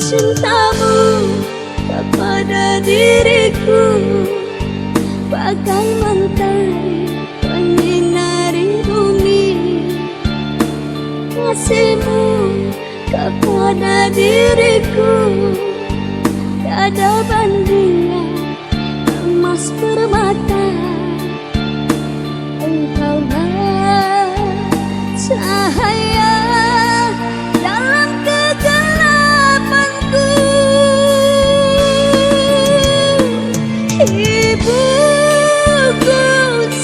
Cintamu kepada diriku bagai mentari menyinari bumi. Kasihmu kepada diriku tiada bandingnya emas permata. Engkaulah cahaya dalam kegelapanku. Ibuku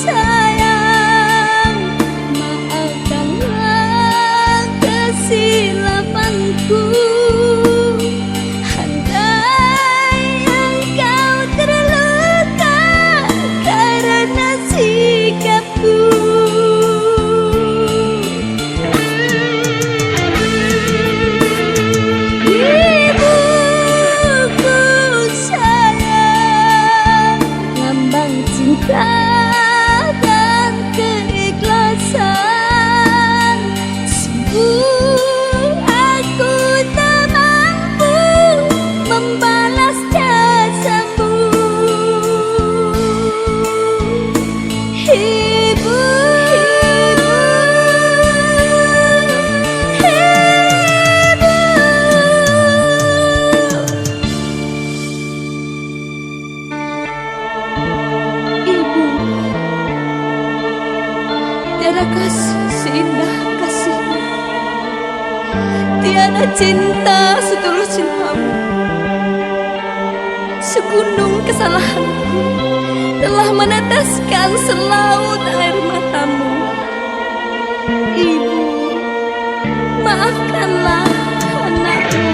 sayang, maafkanlah kesilapanku. Andai engkau terluka karena sikapku. Ibuku sayang, lambang cinta dan keikhlasan. Sungguh aku tak mampu membalas jasamu. Ibu, Ibu, tiada kasih seindah kasihmu, tiada cinta setulus cintamu. Segunung kesalahanku telah meneteskan selaut air matamu. Ibu, maafkanlah anakmu.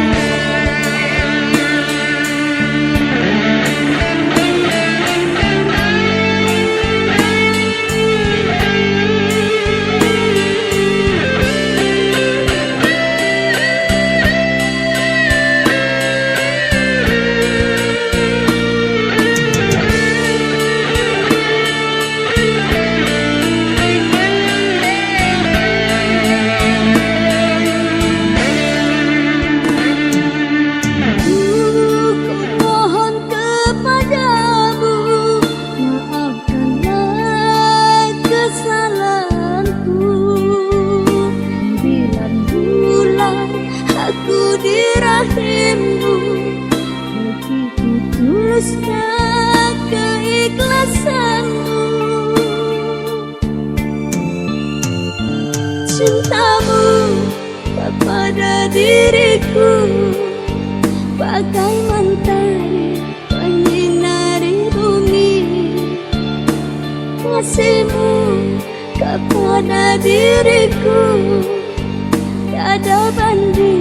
Aku di rahimmu, begitu tulusnya keikhlasanmu. Cintamu kepada diriku bagai mentari menyinari bumi. Kasihmu kepada diriku tiada banding